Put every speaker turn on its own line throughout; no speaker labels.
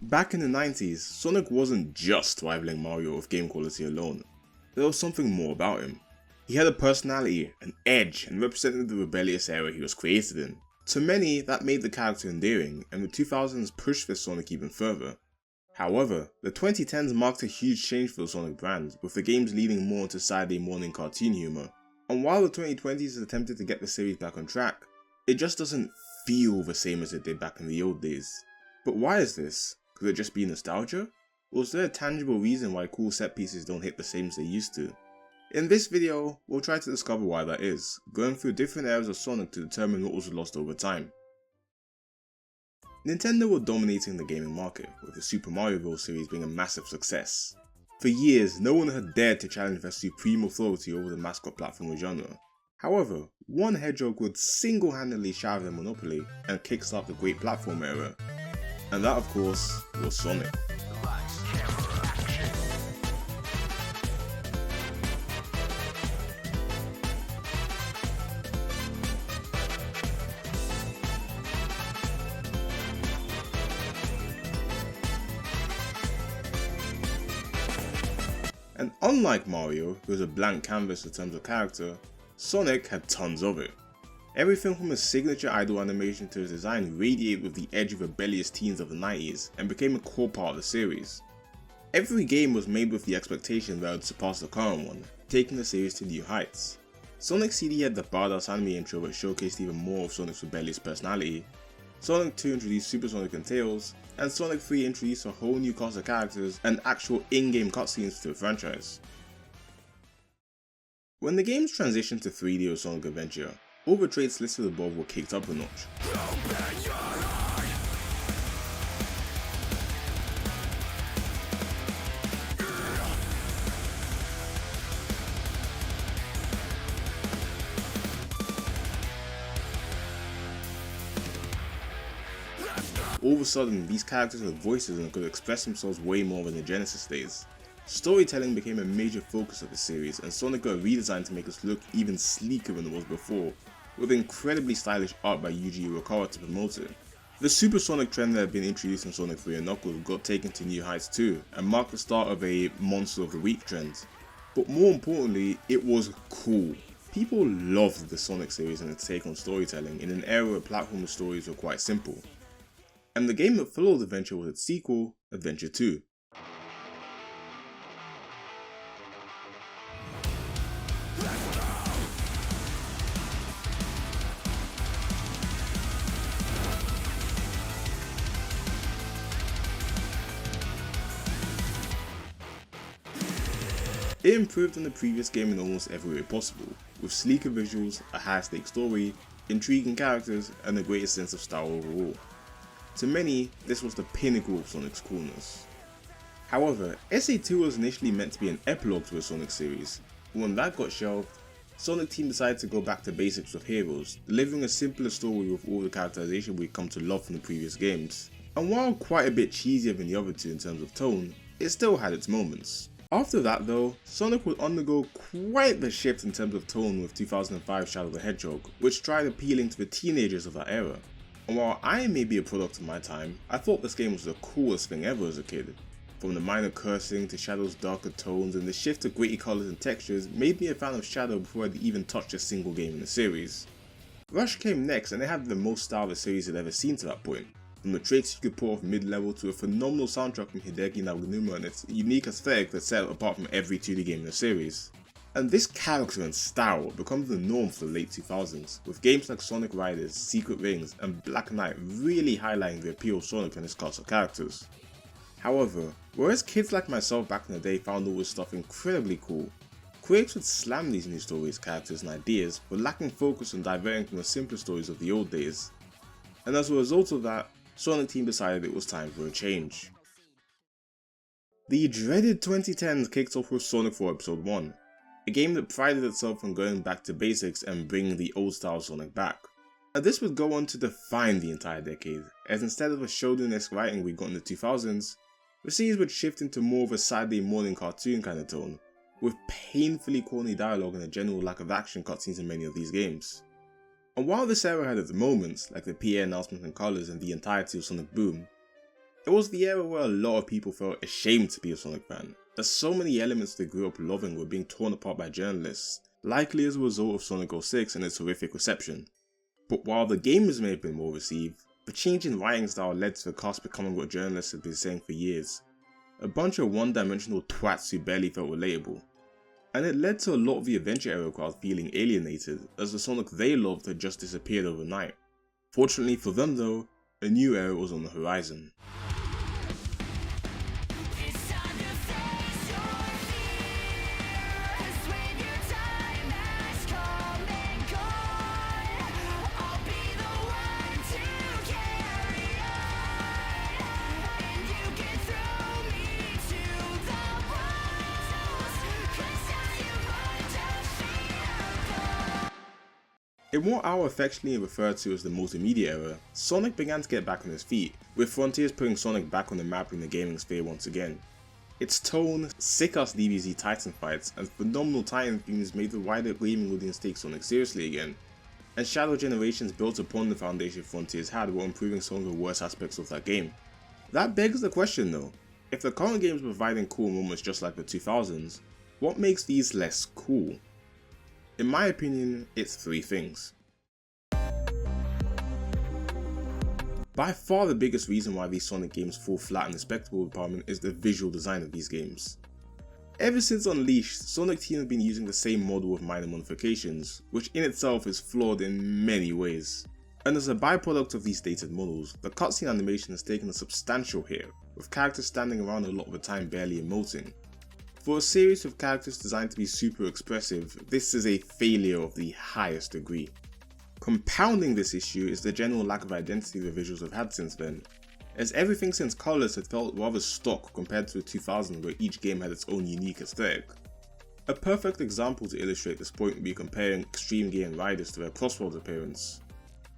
Back in the 90s, Sonic wasn't just rivaling Mario with game quality alone. There was something more about him. He had a personality, an edge, and represented the rebellious era he was created in. To many, that made the character endearing, and the 2000s pushed this Sonic even further. However, the 2010s marked a huge change for the Sonic brand, with the games leaning more into Saturday morning cartoon humour. And while the 2020s attempted to get the series back on track, it just doesn't feel the same as it did back in the old days. But why is this? Could it just be nostalgia? Or is there a tangible reason why cool set pieces don't hit the same as they used to? In this video, we'll try to discover why that is, going through different eras of Sonic to determine what was lost over time. Nintendo were dominating the gaming market, with the Super Mario Bros. Series being a massive success. For years, no one had dared to challenge their supreme authority over the mascot platformer genre. However, one hedgehog would single-handedly shatter their monopoly and kickstart the great platform era. And that, of course, was Sonic. And unlike Mario, who was a blank canvas in terms of character, Sonic had tons of it. Everything from his signature idle animation to his design radiated with the edge of rebellious teens of the 90s and became a core part of the series. Every game was made with the expectation that it would surpass the current one, taking the series to new heights. Sonic CD had the badass anime intro that showcased even more of Sonic's rebellious personality, Sonic 2 introduced Super Sonic and Tails, and Sonic 3 introduced a whole new cast of characters and actual in-game cutscenes to the franchise. When the games transitioned to 3D or Sonic Adventure, all the traits listed above were kicked up a notch. All of a sudden, these characters had voices and could express themselves way more than the Genesis days. Storytelling became a major focus of the series, and Sonic got redesigned to make us look even sleeker than it was before, with incredibly stylish art by Yuji Urukawa to promote it. The supersonic trend that had been introduced in Sonic 3 and Knuckles got taken to new heights too, and marked the start of a Monster of the Week trend. But more importantly, it was cool. People loved the Sonic series and its take on storytelling in an era where platformer stories were quite simple. And the game that followed Adventure was its sequel, Adventure 2. It improved on the previous game in almost every way possible, with sleeker visuals, a high-stakes story, intriguing characters, and a greater sense of style overall. To many, this was the pinnacle of Sonic's coolness. However, SA2 was initially meant to be an epilogue to the Sonic series, but when that got shelved, Sonic Team decided to go back to basics with Heroes, delivering a simpler story with all the characterization we'd come to love from the previous games. And while quite a bit cheesier than the other two in terms of tone, it still had its moments. After that though, Sonic would undergo quite the shift in terms of tone with 2005's Shadow the Hedgehog, which tried appealing to the teenagers of that era. And while I may be a product of my time, I thought this game was the coolest thing ever as a kid. From the minor cursing to Shadow's darker tones, and the shift to gritty colours and textures made me a fan of Shadow before I'd even touched a single game in the series. Rush came next, and it had the most style the series had ever seen to that point. From the tricks you could pull off mid-level to a phenomenal soundtrack from Hideki Naganuma and its unique aesthetic that set it apart from every 2D game in the series. And this character and style becomes the norm for the late 2000s, with games like Sonic Riders, Secret Rings, and Black Knight really highlighting the appeal of Sonic and his cast of characters. However, whereas kids like myself back in the day found all this stuff incredibly cool, critics would slam these new stories, characters, and ideas for lacking focus on diverting from the simpler stories of the old days. And as a result of that, Sonic Team decided it was time for a change. The dreaded 2010s kicked off with Sonic 4 Episode 1, a game that prided itself on going back to basics and bringing the old style Sonic back. And this would go on to define the entire decade, as instead of a Shonen-esque writing we got in the 2000s, the series would shift into more of a Saturday morning cartoon kind of tone, with painfully corny dialogue and a general lack of action cutscenes in many of these games. And while this era had its moments, like the PA announcement and colours and the entirety of Sonic Boom, It was the era where a lot of people felt ashamed to be a Sonic fan, as so many elements they grew up loving were being torn apart by journalists, likely as a result of Sonic 06 and its horrific reception. But while the gamers may have been well received, the change in writing style led to the cast becoming what journalists had been saying for years: a bunch of one-dimensional twats who barely felt relatable. And it led to a lot of the adventure era crowd feeling alienated, as the Sonic they loved had just disappeared overnight. Fortunately for them though, a new era was on the horizon. In what I'll affectionately refer to as the multimedia era, Sonic began to get back on his feet, with Frontiers putting Sonic back on the map in the gaming sphere once again. Its tone, sick-ass DBZ Titan fights, and phenomenal Titan themes made the wider gaming audience take Sonic seriously again, and Shadow Generations built upon the foundation Frontiers had while improving some of the worst aspects of that game. That begs the question though, if the current games are providing cool moments just like the 2000s, what makes these less cool? In my opinion, it's three things. By far the biggest reason why these Sonic games fall flat in the spectacle department is the visual design of these games. Ever since Unleashed, Sonic Team have been using the same model with minor modifications, which in itself is flawed in many ways. And as a byproduct of these dated models, the cutscene animation has taken a substantial hit, with characters standing around a lot of the time barely emoting. For a series of characters designed to be super expressive, this is a failure of the highest degree. Compounding this issue is the general lack of identity the visuals have had since then, as everything since Colorless had felt rather stock compared to the 2000s where each game had its own unique aesthetic. A perfect example to illustrate this point would be comparing Extreme Gear and Riders to their Crossworlds appearance.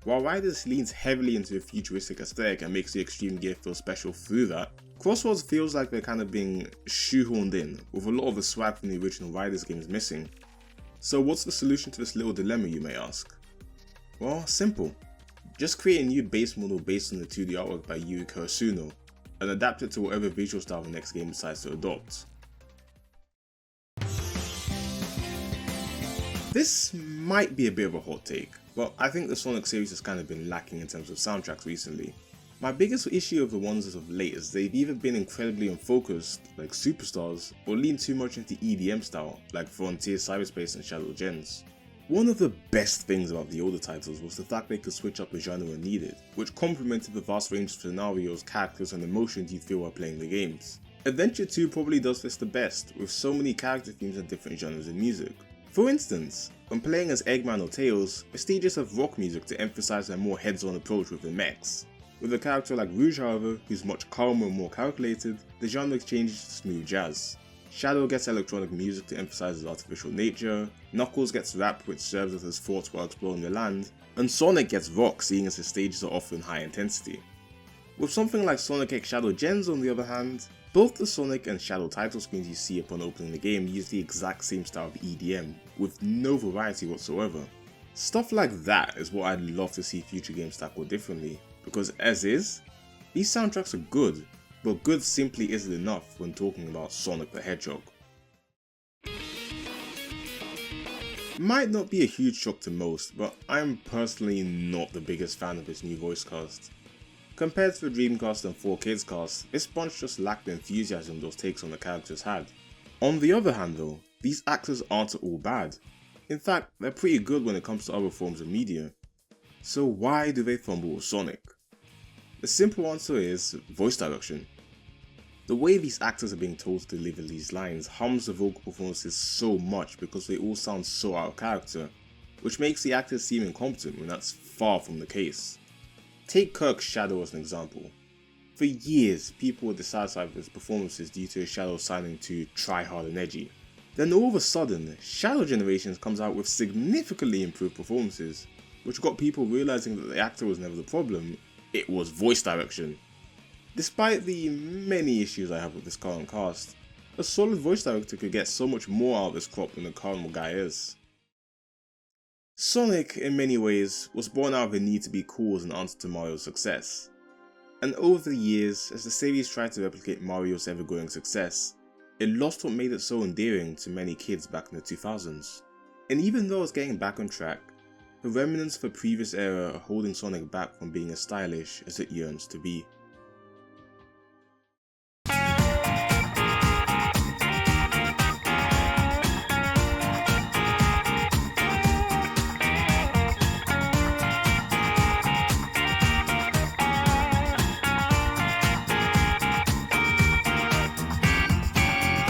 While Riders leans heavily into a futuristic aesthetic and makes the Extreme Gear feel special through that, Crossworlds feels like they're kind of being shoehorned in, with a lot of the swag from the original Riders games missing. So what's the solution to this little dilemma, you may ask? Well, simple. Just create a new base model based on the 2D artwork by Yuri Kurasuno, and adapt it to whatever visual style the next game decides to adopt. This might be a bit of a hot take, but I think the Sonic series has kind of been lacking in terms of soundtracks recently. My biggest issue of the ones as of late is they've either been incredibly unfocused, like Superstars, or leaned too much into EDM style, like Frontiers, Cyberspace and Shadow Gens. One of the best things about the older titles was the fact they could switch up the genre when needed, which complemented the vast range of scenarios, characters and emotions you'd feel while playing the games. Adventure 2 probably does this the best, with so many character themes and different genres in music. For instance, when playing as Eggman or Tails, Prestigious have rock music to emphasize their more heads-on approach with the mechs. With a character like Rouge however, who's much calmer and more calculated, the genre changes to smooth jazz. Shadow gets electronic music to emphasize his artificial nature, Knuckles gets rap which serves as his thoughts while exploring the land, and Sonic gets rock seeing as his stages are often high intensity. With something like Sonic X Shadow Gens on the other hand, both the Sonic and Shadow title screens you see upon opening the game use the exact same style of EDM, with no variety whatsoever. Stuff like that is what I'd love to see future games tackle differently, because as is, these soundtracks are good, but good simply isn't enough when talking about Sonic the Hedgehog. Might not be a huge shock to most, but I'm personally not the biggest fan of this new voice cast. Compared to the Dreamcast and 4Kids cast, this bunch just lacked the enthusiasm those takes on the characters had. On the other hand though, these actors aren't all bad. In fact, they're pretty good when it comes to other forms of media. So why do they fumble with Sonic? The simple answer is voice direction. The way these actors are being told to deliver these lines harms the vocal performances so much because they all sound so out of character, which makes the actors seem incompetent when that's far from the case. Take Kirk's Shadow as an example. For years, people were dissatisfied with his performances due to his Shadow signing to Try Hard and Edgy. Then all of a sudden, Shadow Generations comes out with significantly improved performances, which got people realizing that the actor was never the problem, it was voice direction. Despite the many issues I have with this current cast, a solid voice director could get so much more out of this crop than the current guy is. Sonic, in many ways, was born out of a need to be cool as an answer to Mario's success. And over the years, as the series tried to replicate Mario's ever-growing success, it lost what made it so endearing to many kids back in the 2000s. And even though it's getting back on track, the remnants of a previous era are holding Sonic back from being as stylish as it yearns to be.